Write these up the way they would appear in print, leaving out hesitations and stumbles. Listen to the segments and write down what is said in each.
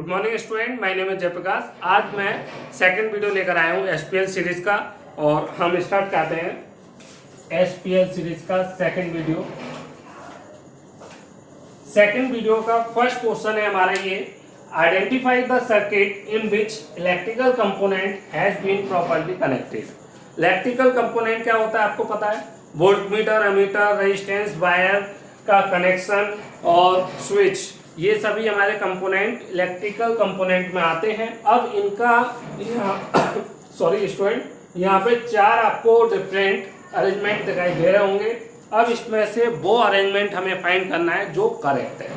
Good morning student, my name is Jayaprakash. आज मैं second video लेकर आया हूँ एसपीएल सीरीज का और हम स्टार्ट करते हैं एसपीएल सीरीज का सेकंड वीडियो। सेकंड वीडियो का फर्स्ट क्वेश्चन है हमारा ये, identify the circuit in which electrical component has been properly connected. Electrical component क्या होता है आपको पता है, वोल्टमीटर, एमीटर, रेजिस्टेंस, वायर का कनेक्शन और स्विच, ये सभी हमारे कंपोनेंट इलेक्ट्रिकल कंपोनेंट में आते हैं। अब इनका सॉरी स्टूडेंट, यहाँ पे चार आपको डिफरेंट अरेंजमेंट दिखाई दे रहे होंगे। अब इसमें से वो अरेंजमेंट हमें फाइंड करना है जो करेक्ट है।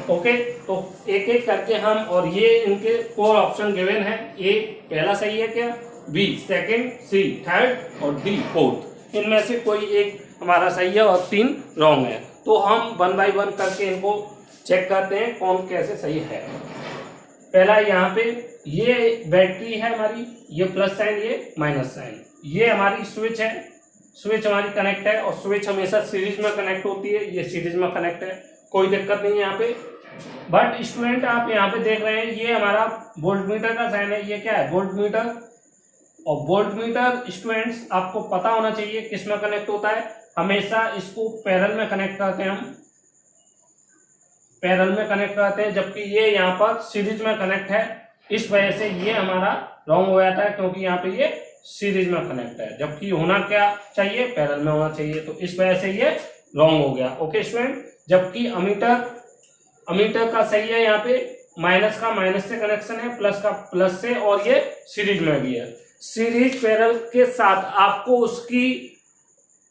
ओके, तो एक एक करके हम, और ये इनके 4 ऑप्शन गिवन है। ए पहला सही है क्या, बी सेकंड, सी थर्ड और डी फोर्थ। इनमें से कोई एक हमारा सही है और 3 रॉन्ग है। तो हम 1 बाय 1 करके इनको चेक करते हैं कौन कैसे सही है। पहला यहाँ पे ये बैटरी है हमारी, ये प्लस साइन, ये माइनस साइन। ये हमारी स्विच है, स्विच हमारी कनेक्ट है और स्विच हमेशा सीरीज में कनेक्ट होती है, ये सीरीज में कनेक्ट है, कोई दिक्कत नहीं है यहाँ पे। बट स्टूडेंट आप यहाँ पे देख रहे हैं ये हमारा वोल्टमीटर का साइन है, ये क्या है वोल्टमीटर। और वोल्टमीटर स्टूडेंट्स आपको पता होना चाहिए किस में कनेक्ट होता है, हमेशा इसको पैरेलल में कनेक्ट करते हैं, हम पैरेलल में कनेक्ट करते हैं, जबकि ये यहाँ पर सीरीज में कनेक्ट है। इस वजह से ये हमारा रॉन्ग हो जाता है, क्योंकि यहाँ पे ये सीरीज में कनेक्ट है, जबकि होना क्या चाहिए, पैरेलल में होना चाहिए। तो इस वजह से ये रॉन्ग हो गया। ओके स्टूडेंट, जबकि अमीटर का सही है, यहाँ पे माइनस का माइनस से कनेक्शन है, प्लस का प्लस से, और ये सीरीज में भी है। सीरीज पैरेलल के साथ आपको उसकी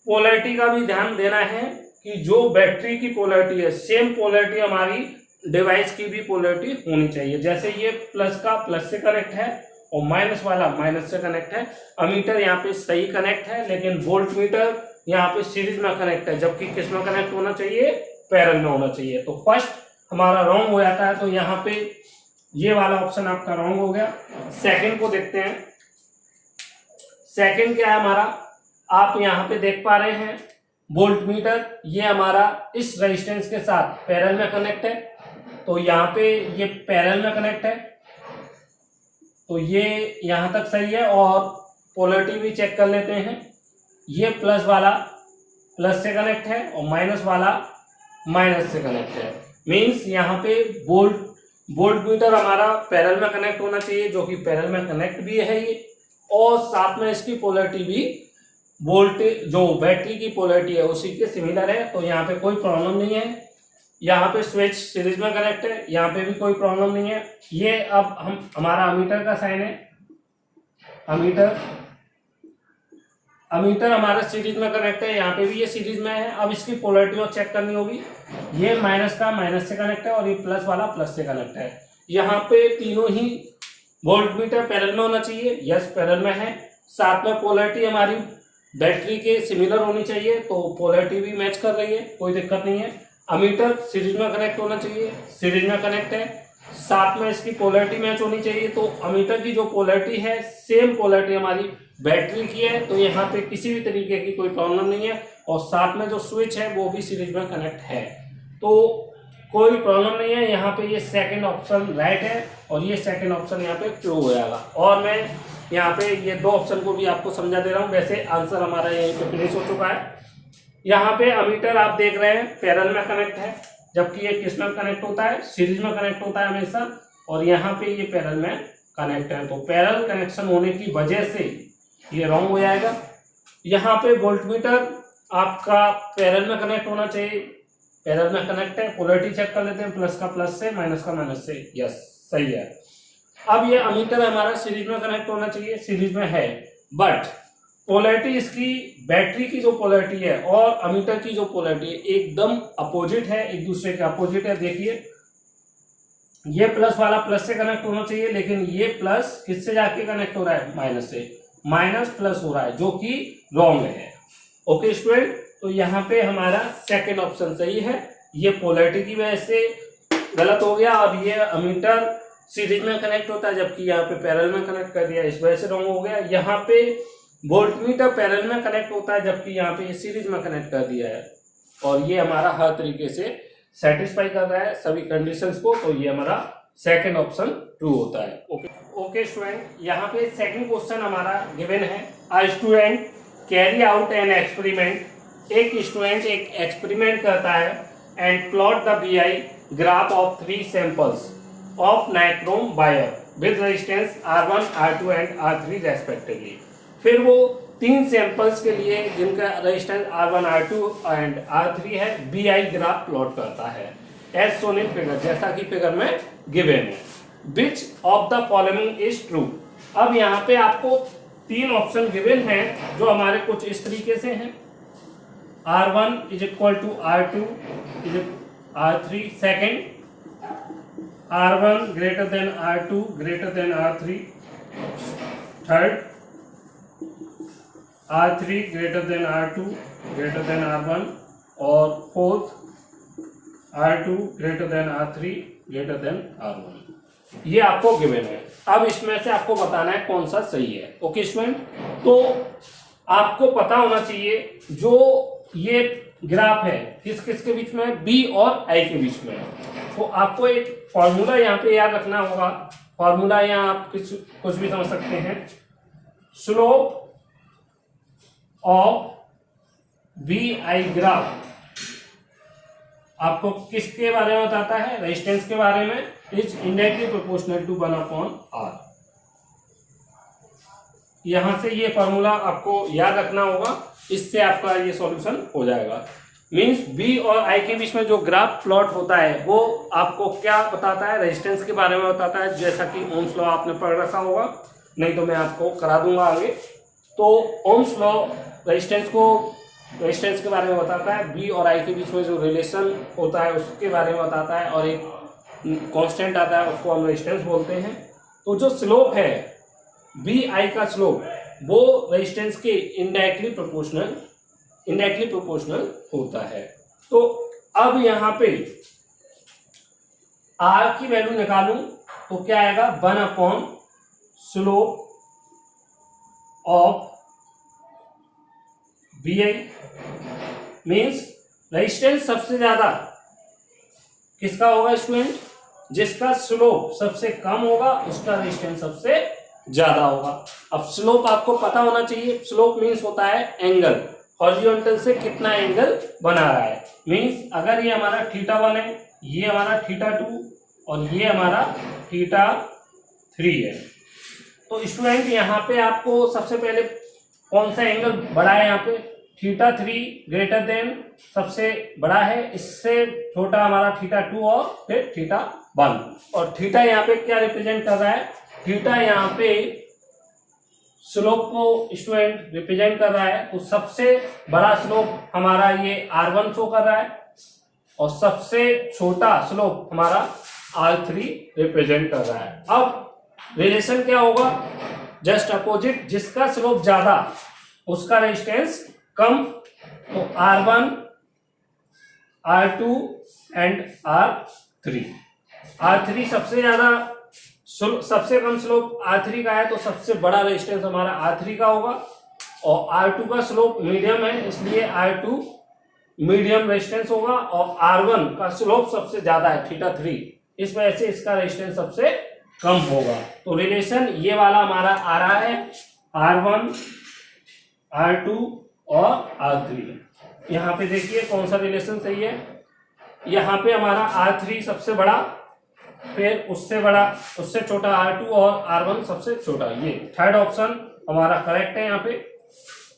पोलैरिटी का भी ध्यान देना है कि जो बैटरी की पोलैरिटी है, सेम पोलैरिटी हमारी डिवाइस की भी पोलैरिटी होनी चाहिए। जैसे ये प्लस का प्लस से कनेक्ट है और माइनस वाला माइनस से कनेक्ट है। अमीटर यहाँ पे सही कनेक्ट है, लेकिन वोल्टमीटर यहाँ पे सीरीज में कनेक्ट है, जबकि किस में कनेक्ट होना चाहिए, पैरेलल में होना चाहिए। तो फर्स्ट हमारा रॉन्ग हो जाता है, तो यहाँ पे ये वाला ऑप्शन आपका रॉन्ग हो गया। सेकेंड को देखते हैं। सेकेंड क्या है हमारा, आप यहाँ पे देख पा रहे हैं वोल्टमीटर, ये हमारा इस रेजिस्टेंस के साथ पैरेलल में कनेक्ट है, तो यहाँ पे ये पैरेलल में कनेक्ट है, तो ये यहाँ तक सही है। और पोलैरिटी भी चेक कर लेते हैं, ये प्लस वाला प्लस से कनेक्ट है और माइनस वाला माइनस से कनेक्ट है। मीन्स यहाँ पे वोल्टमीटर हमारा पैरेलल में कनेक्ट होना चाहिए, जो कि पैरेलल में कनेक्ट भी है ये, और साथ में इसकी पोलैरिटी भी वोल्टेज जो बैटरी की पोलैरिटी है उसी के सिमिलर है, तो यहाँ पे कोई प्रॉब्लम नहीं है। यहाँ पे स्विच सीरीज में कनेक्ट है, यहाँ पे भी कोई प्रॉब्लम नहीं है। ये अब हमारा अमीटर का साइन है, अमीटर हमारा सीरीज में कनेक्ट है, यहाँ पे भी ये सीरीज में है। अब इसकी पोलैरिटी और चेक करनी होगी, ये माइनस का माइनस से कनेक्ट है और ये प्लस वाला प्लस से कनेक्ट है। यहाँ पे तीनों ही वोल्टमीटर पैरेलल में होना चाहिए, यस पैरेलल में है। साथ में पोलैरिटी हमारी बैटरी के सिमिलर होनी चाहिए, तो पोलैरिटी भी मैच कर रही है, कोई दिक्कत नहीं है। अमीटर सीरीज में कनेक्ट होना चाहिए, सीरीज में कनेक्ट है। साथ में इसकी पोलैरिटी मैच होनी चाहिए, तो अमीटर की जो पोलैरिटी है सेम पोलैरिटी हमारी बैटरी की है, तो यहाँ पे किसी भी तरीके की कोई प्रॉब्लम नहीं है। और साथ में जो स्विच है वो भी सीरीज में कनेक्ट है, तो कोई प्रॉब्लम नहीं है। यहाँ पे ये सेकंड ऑप्शन राइट है और ये सेकंड ऑप्शन यहाँ पे ट्रू हो जाएगा। और मैं यहाँ पे ये 2 ऑप्शन को भी आपको समझा दे रहा हूँ। वैसे आंसर हमारा यहीं पे फिनिश हो चुका है। यहाँ पे अमीटर आप देख रहे हैं पैरेलल में कनेक्ट है, जबकि ये किस में कनेक्ट होता है, सीरीज में कनेक्ट होता है हमेशा, और यहाँ पे ये पैरेलल में कनेक्ट है, तो पैरेलल कनेक्शन होने की वजह से ये रॉन्ग हो जाएगा। यहाँ पे वोल्टमीटर आपका पैरेलल में कनेक्ट होना चाहिए, पैरेलल में कनेक्ट है। पोलैरिटी चेक कर लेते हैं, प्लस का प्लस से, माइनस का माइनस से, यस सही है। अब ये अमीटर हमारा सीरीज में कनेक्ट होना चाहिए, सीरीज में है, बट पोलैरिटी इसकी बैटरी की जो पोलैरिटी है और अमीटर की जो पोलैरिटी है एकदम अपोजिट है, एक दूसरे के अपोजिट है। देखिए ये प्लस वाला प्लस से कनेक्ट होना चाहिए, लेकिन ये प्लस किससे जाके कनेक्ट हो रहा है, माइनस से, माइनस प्लस हो रहा है, जो कि रॉन्ग है। ओके स्टूडेंट, तो यहाँ पे हमारा सेकेंड ऑप्शन सही है, ये पोलैरिटी की वजह से गलत हो गया। अब ये अमीटर सीरीज में कनेक्ट होता है, जबकि यहाँ पे पैरेलल में कनेक्ट कर दिया, इस वजह से रॉन्ग हो गया। यहाँ पे वोल्टमीटर पैरेलल में कनेक्ट होता है, जबकि यहाँ पे सीरीज में कनेक्ट कर दिया है, और ये हमारा हर तरीके से सेटिस्फाई कर रहा है सभी कंडीशंस को, तो ये हमारा सेकंड ऑप्शन ट्रू होता है। ओके स्टूडेंट, यहाँ पे सेकंड क्वेश्चन हमारा गिवन है, a student carry out an experiment. एक स्टूडेंट एक एक्सपेरिमेंट करता है and plot the BI graph of 3 samples of nichrome wire with resistance R1, R2 and R3 respectively. फिर वो 3 सैंपल्स के लिए जिनका resistance R1, R2 and R3 है BI ग्राफ प्लॉट करता है एज शोन इन फिगर, जैसा कि फिगर में गिवन है। Which of the following is true. अब यहाँ पे आपको 3 ऑप्शन गिवन हैं जो हमारे कुछ इस तरीके से हैं, R1 is equal to R2 is R3, second R1 greater than R2 greater than R3, third R3 greater than R2 greater than R1 और fourth R2 greater than R3 greater than R1। ये आपको given है। अब इसमें से आपको बताना है कौन सा सही है। ओके स्टूडेंट, तो आपको पता होना चाहिए जो ये ग्राफ है किस किस के बीच में, B और I के बीच में। तो आपको एक फॉर्मूला यहाँ पे याद रखना होगा। फॉर्मूला यहाँ आप कुछ भी समझ सकते हैं। स्लोप ऑफ BI ग्राफ आपको किसके बारे में बताता है, रेजिस्टेंस के बारे में, is indirectly proportional to 1/R। यहां से ये फॉर्मूला आपको याद रखना होगा, इससे आपका ये सॉल्यूशन हो जाएगा। मींस B और I के बीच में जो ग्राफ प्लॉट होता है वो आपको क्या बताता है, रेजिस्टेंस के बारे में बताता है, जैसा कि ओम्स लॉ आपने पढ़ रखा होगा, नहीं तो मैं आपको करा दूंगा आगे। तो ओम्स लॉ रेजिस्टेंस के बारे में बताता है, B और I के बीच में जो रिलेशन होता है उसके बारे में बताता है, और एक कांस्टेंट आता है उसको हम रेजिस्टेंस बोलते हैं। तो जो स्लोप है BI का स्लोप वो रेजिस्टेंस के इनडायरेक्टली प्रोपोर्शनल होता है। तो अब यहाँ पे R की वैल्यू निकालूं तो क्या आएगा, 1 slope of BI। Means resistance सबसे ज्यादा किसका होगा स्टूडेंट, जिसका स्लोप सबसे कम होगा उसका रेजिस्टेंस सबसे ज्यादा होगा। अब स्लोप आपको पता होना चाहिए। स्लोप मीन्स होता है एंगल, हॉरिजॉन्टल से कितना एंगल बना रहा है। मीन्स अगर ये हमारा θ1 है, ये हमारा θ2 और ये हमारा θ3 है, तो स्टूडेंट यहाँ पे आपको सबसे पहले कौन सा एंगल बड़ा है, यहाँ पे θ3 ग्रेटर देन सबसे बड़ा है, इससे छोटा हमारा θ2 और फिर θ1। और θ यहाँ पे क्या रिप्रेजेंट कर रहा है, θ यहाँ पे स्लोप को स्टूडेंट रिप्रेजेंट कर रहा है। तो सबसे बड़ा स्लोप हमारा ये R1 शो कर रहा है और सबसे छोटा स्लोप हमारा R3 रिप्रेजेंट कर रहा है। अब रिलेशन क्या होगा, जस्ट अपोजिट, जिसका स्लोप ज्यादा उसका रेजिस्टेंस कम। तो R1, R2 and R3। R3 सबसे ज्यादा, सबसे कम स्लोप R3 का है, तो सबसे बड़ा रेजिस्टेंस हमारा R3 का होगा। और R2 का स्लोप मीडियम है, इसलिए R2 मीडियम रेजिस्टेंस होगा। और R1 का स्लोप सबसे ज्यादा है, θ3, इस वजह से इसका रेजिस्टेंस सबसे कम होगा। तो रिलेशन ये वाला हमारा आ रहा है, R1, R2 और R3। यहाँ पे देखिए कौन सा रिलेशन सही है। यहाँ पे हमारा R3 सबसे बड़ा, फिर उससे बड़ा, उससे छोटा R2 और R1 सबसे छोटा। ये थर्ड ऑप्शन हमारा करेक्ट है यहाँ पे।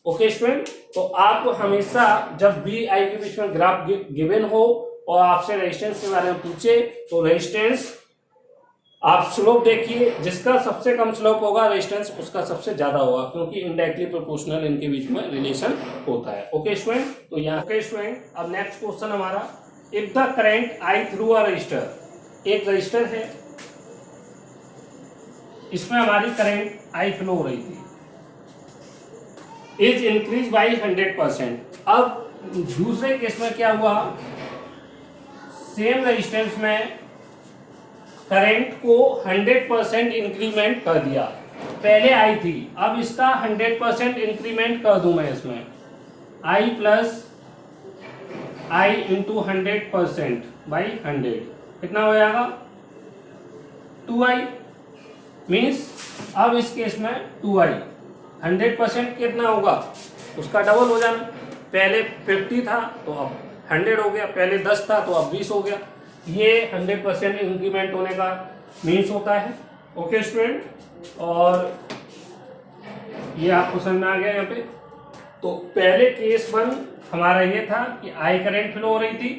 ओके स्टूडेंट, तो आप हमेशा जब BI के बीच में ग्राफ गिवन हो और आपसे रेजिस्टेंस के बारे में पूछे तो रेजिस्टेंस आप स्लोप देखिए, जिसका सबसे कम स्लोप होगा रेजिस्टेंस उसका सबसे ज्यादा होगा, क्योंकि इनडायरेक्टली प्रोपोर्शनल इनके बीच में रिलेशन होता है। ओके स्टूडेंट, तो यहाँ ओके स्टूडेंट, अब नेक्स्ट क्वेश्चन हमारा, if the current I through a resistor, एक रजिस्टर है, इसमें हमारी करंट I फ्लो हो रही थी, इज इंक्रीज बाई 100%। अब दूसरे केस में क्या हुआ, सेम रेजिस्टेंस में करंट को 100% इंक्रीमेंट कर दिया। पहले I थी, अब इसका 100% इंक्रीमेंट कर दूं मैं इसमें, I plus I into 100% by 100 कितना हो जाएगा 2i मीन्स अब इस केस में 2i 100% कितना होगा उसका डबल हो जाना। पहले 50 था तो अब 100 हो गया, पहले 10 था तो अब 20 हो गया। ये 100% इंक्रीमेंट होने का मीन्स होता है। ओके स्टूडेंट, और ये आपको समझ में आ गया यहाँ पे। तो पहले केस 1 हमारा ये था कि आई करंट फ्लो हो रही थी,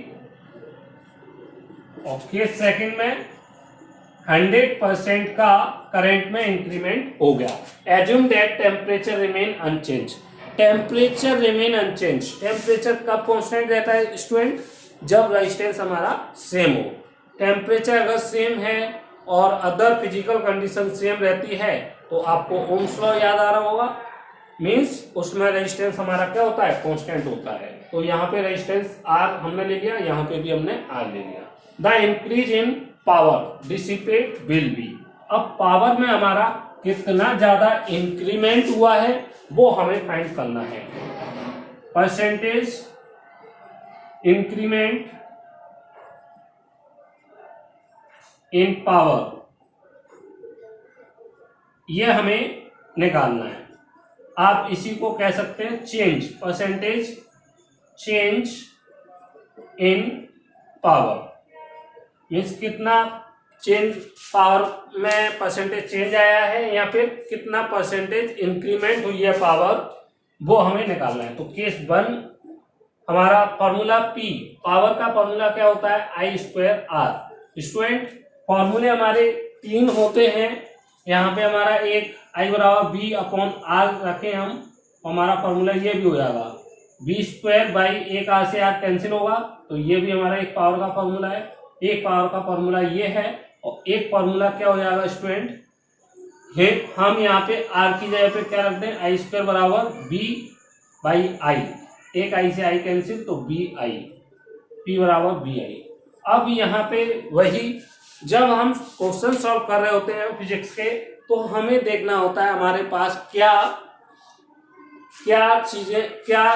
और केस सेकंड में 100% का करंट में इंक्रीमेंट हो गया। Assume that temperature remain unchanged. Temperature remain unchanged, temperature कब कांस्टेंट रहता है स्टूडेंट? जब रेजिस्टेंस हमारा सेम हो। टेम्परेचर अगर सेम है और अदर फिजिकल कंडीशन सेम रहती है तो आपको ओम्स लॉ याद आ रहा होगा, मीन्स उसमें रेजिस्टेंस हमारा क्या होता है? कांस्टेंट होता है। तो यहाँ पे रेजिस्टेंस आर हमने ले लिया, यहाँ पे भी हमने आर ले लिया। The increase in power dissipate will be. अब पावर में हमारा कितना ज्यादा इंक्रीमेंट हुआ है वो हमें फाइंड करना है। परसेंटेज इंक्रीमेंट इन पावर, ये हमें निकालना है। आप इसी को कह सकते हैं change, percentage change in power means कितना चेंज पावर में परसेंटेज चेंज आया है या फिर कितना परसेंटेज इंक्रीमेंट हुई है पावर, वो हमें निकालना है। तो केस 1 हमारा फॉर्मूला P, पावर का फॉर्मूला क्या होता है? आई स्क्वायर आर। स्टूडेंट फॉर्मूले हमारे 3 होते हैं। यहाँ पे हमारा एक आई बराबर बी अपॉन आर रखें हम, हमारा फॉर्मूला ये भी हो जाएगा बी स्क्वायर बाई एक आर से आर कैंसिल होगा, तो ये भी हमारा एक पावर का फॉर्मूला है। एक पावर का फॉर्मूला ये है, और एक फॉर्मूला क्या हो जाएगा स्टूडेंट? हम यहाँ पे आर की जगह पे क्या रख दें? आई स्क्वायर बराबर बी बाई आई, एक आई से आई कैंसिल तो बी आई, पी बराबर बी आई। अब यहाँ पे वही, जब हम क्वेश्चन सॉल्व कर रहे होते हैं फिजिक्स के, तो हमें देखना होता है हमारे पास क्या क्या चीजें, क्या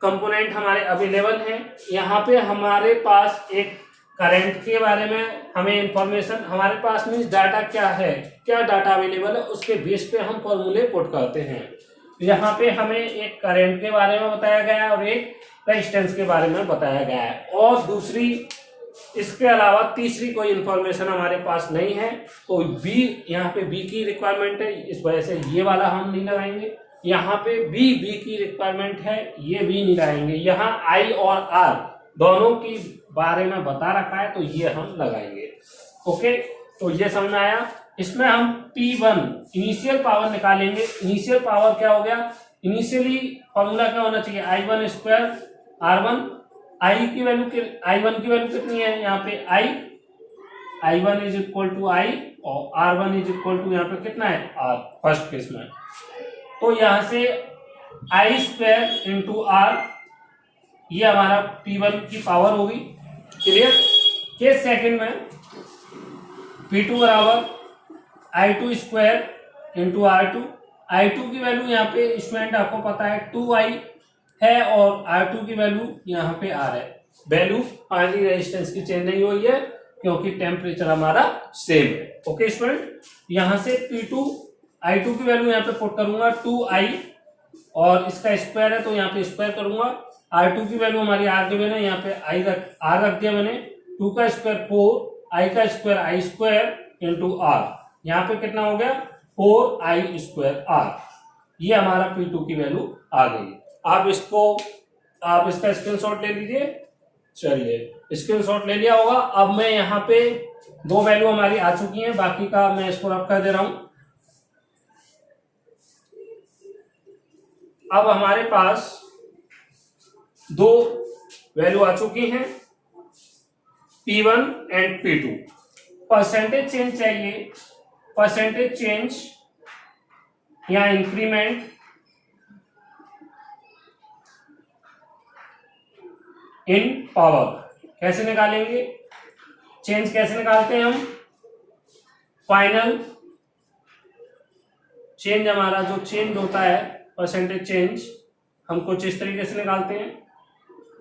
कंपोनेंट हमारे अवेलेबल हैं। यहाँ पे हमारे पास एक करंट के बारे में हमें इंफॉर्मेशन, हमारे पास मीन्स डाटा क्या है, क्या डाटा अवेलेबल है, उसके बेस पे हम फॉर्मूले पुट करते हैं। यहाँ पे हमें एक करंट के बारे में बताया गया है और एक रेजिस्टेंस के बारे में बताया गया है, और दूसरी इसके अलावा तीसरी कोई इंफॉर्मेशन हमारे पास नहीं है। तो बी, यहाँ पे बी की रिक्वायरमेंट है, इस वजह से ये वाला हम नहीं लगाएंगे। यहाँ पे बी की रिक्वायरमेंट है, ये भी नहीं लगाएंगे। यहाँ आई और आर दोनों की बारे में बता रखा है तो ये हम लगाएंगे। ओके, तो ये समझ में आया। इसमें हम P1 इनिशियल पावर निकालेंगे। इनिशियल पावर क्या हो गया? इनिशियली फॉर्मूला क्या होना चाहिए? I1 square R1। आई की वैल्यू, I1 की वैल्यू कितनी है यहाँ पे? I1 इज इक्वल टू आई, और R1 इज इक्वल टू यहाँ पे कितना है? R, फर्स्ट केस में। तो यहाँ से आई स्क्वायर इंटू आर, ये हमारा P1 की पावर होगी। क्लियर? केस सेकंड में P2 बराबर I2 square into R2। I2 की वैल्यू यहाँ पे स्टूडेंट आपको पता है 2i है, और R2 की वैल्यू यहाँ पे R है। वैल्यू हमारी रेजिस्टेंस की चेंज नहीं हुई है क्योंकि टेम्परेचर हमारा सेम है। ओके स्टूडेंट, यहाँ से P2 I2 की वैल्यू यहाँ पे पुट करूंगा 2i, और इसका स्क्वायर है तो यहाँ पे स्क्वायर करूंगा। R2 की वैल्यू हमारी R गिवन है, यहाँ पे R रख दिया मैंने। 2 का स्क्वायर 4, i का स्क्वायर आई स्क्वायर इंटू R, यहाँ पे कितना हो गया? 4i square R। ये हमारा P2 की वैल्यू आ गई। आप इसका स्क्रीनशॉट ले लीजिए। चलिए, स्क्रीनशॉट ले लिया होगा। अब मैं यहाँ पे 2 वैल्यू हमारी आ चुकी हैं, बाकी का मैं इसको रब कर दे रहा हूं। अब हमारे पास 2 वैल्यू आ चुकी हैं, P1 and P2। Percentage change चाहिए, परसेंटेज चेंज या इंक्रीमेंट इन पावर कैसे निकालेंगे? चेंज कैसे निकालते हैं हम? फाइनल चेंज, हमारा जो चेंज होता है परसेंटेज चेंज, हम कुछ इस तरीके से निकालते हैं।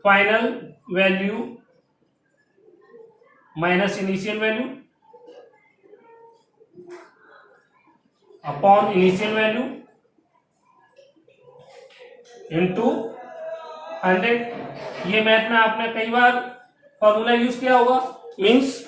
Final value minus initial value upon initial value into 100। ये मैथ में आपने कई बार फॉर्मूला यूज किया होगा। मींस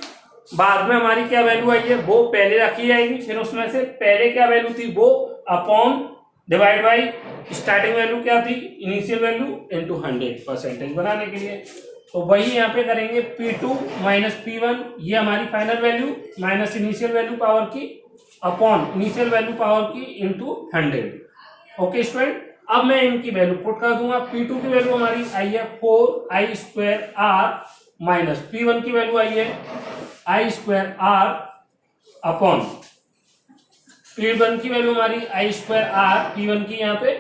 बाद में हमारी क्या वैल्यू आई है वो पहले रखी जाएगी, फिर उसमें से पहले क्या वैल्यू थी वो upon divide by starting value क्या थी इनिशियल वैल्यू इनटू 100 परसेंटेज बनाने के लिए। तो वही यहाँ पे करेंगे P2 माइनस P1, ये हमारी final value minus initial value power की अपॉन इनिशियल वैल्यू पावर की इनटू 100। ओके स्टूडेंट, अब मैं इनकी वैल्यू पुट कर दूंगा। P2 की वैल्यू हमारी आई है 4i² माइनस P1 की वैल्यू आई है i² अपॉन P1 की वैल्यू हमारी i² P1 की यहाँ पे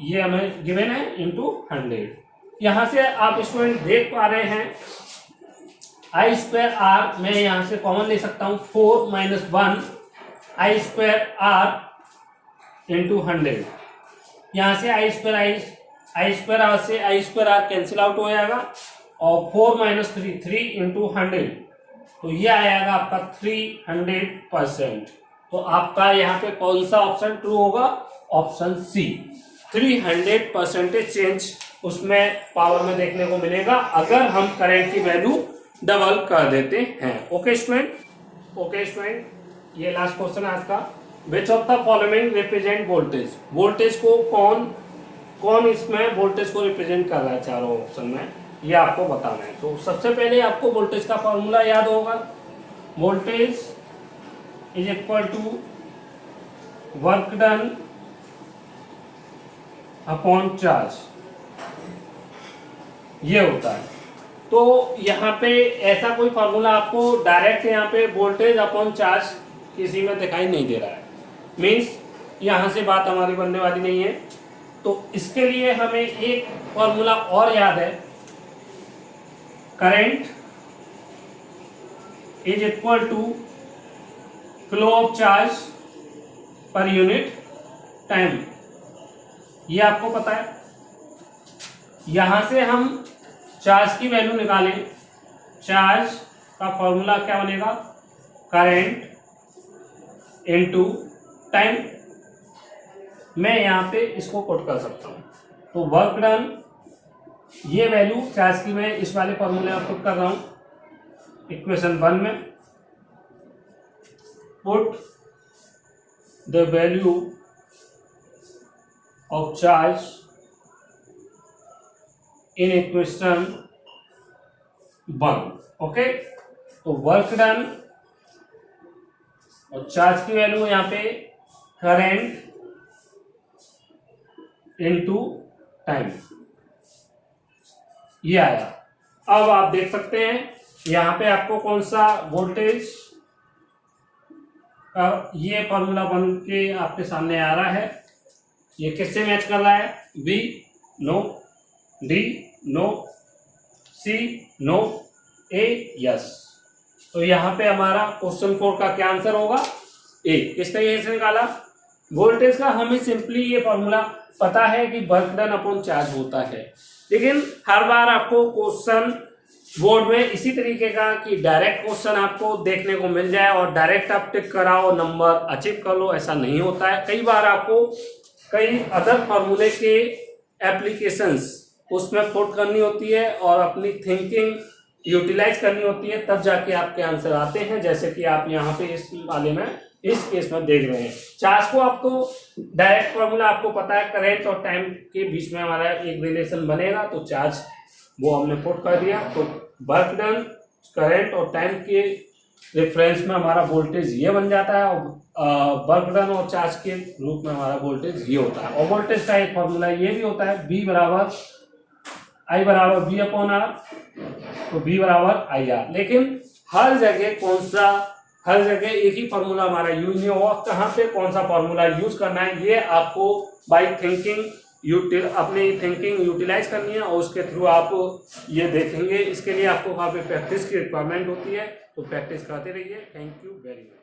ये हमें गिवन है इनटू 100। यहां से आप स्टूडेंट देख पा रहे हैं i² मैं यहां से कॉमन ले सकता हूं 4 माइनस 1 i² इंटू 100। यहां से i² से i² कैंसिल आउट हो जाएगा और 4 माइनस 3 इंटू 100, तो ये आएगा आपका 300%। तो आपका यहाँ पे कौन सा ऑप्शन ट्रू होगा? ऑप्शन सी, 300% चेंज उसमें पावर में देखने को मिलेगा अगर हम करंट की वैल्यू डबल कर देते हैं। ओके स्टूडेंट, ये लास्ट क्वेश्चन है आज का। Which of the following represent voltage? Voltage को कौन इसमें वोल्टेज को रिप्रेजेंट कर रहा है चारों ऑप्शन में, ये आपको बताना है। तो सबसे पहले आपको वोल्टेज का फॉर्मूला याद होगा। Voltage is equal to work done upon charge, ये होता है। तो यहाँ पे ऐसा कोई फॉर्मूला आपको डायरेक्ट यहाँ पे वोल्टेज अपॉन चार्ज किसी में दिखाई नहीं दे रहा है, मीन्स यहाँ से बात हमारी बनने वाली नहीं है। तो इसके लिए हमें एक फॉर्मूला और याद है, current is equal to flow of charge per unit time, ये आपको पता है। यहां से हम चार्ज की वैल्यू निकालें, चार्ज का फॉर्मूला क्या बनेगा? Current into time. मैं यहां पे इसको पुट कर सकता हूं। तो वर्क डन, ये वैल्यू चार्ज की मैं इस वाले फॉर्मूले में पुट कर रहा हूं इक्वेशन 1 में। Put the value of charge in equation 1। Okay, तो वर्क डन और चार्ज की वैल्यू यहां पे करंट इनटू टाइम, ये आया। अब आप देख सकते हैं यहां पे आपको कौन सा वोल्टेज का ये फॉर्मूला बन के आपके सामने आ रहा है। ये किससे मैच कर रहा है? B no, D no, C no, A yes. तो यहां पे हमारा क्वेश्चन 4 का क्या आंसर होगा? ए। किस तरीके से निकाला? वोल्टेज का हमें सिंपली ये फॉर्मूला पता है कि वर्क डन अपॉन चार्ज होता है, लेकिन हर बार आपको क्वेश्चन बोर्ड में इसी तरीके का कि डायरेक्ट क्वेश्चन आपको देखने को मिल जाए और डायरेक्ट आप टिक कराओ नंबर अचीव कर लो, ऐसा नहीं होता है। कई बार आपको कई अदर फॉर्मूले के एप्लीकेशंस उसमें पुट करनी होती है और अपनी थिंकिंग यूटिलाइज करनी होती है, तब जाके आपके आंसर आते हैं, जैसे कि आप यहाँ पे इस वाले में इस केस में देख रहे हैं। चार्ज को आपको डायरेक्ट फॉर्मूला आपको पता है, करंट और टाइम के बीच में हमारा एक रिलेशन बनेगा, तो चार्ज वो हमने पुट कर दिया। तो वर्क डन, करंट और टाइम के रेफरेंस में हमारा वोल्टेज ये बन जाता है और वर्क डन और चार्ज के रूप में हमारा वोल्टेज ये होता है। और वोल्टेज का एक फॉर्मूला ये भी होता है, V बराबर I बराबर V अपॉन R, तो V बराबर IR। लेकिन हर जगह एक ही फॉर्मूला हमारा यूज नहीं होगा। कहाँ पे कौन सा फॉर्मूला यूज करना है ये आपको बाय थिंकिंग अपनी थिंकिंग यूटिलाइज करनी है और उसके थ्रू आप ये देखेंगे। इसके लिए आपको वहाँ पे प्रैक्टिस की रिक्वायरमेंट होती है, तो प्रैक्टिस करते रहिए। Thank you very much.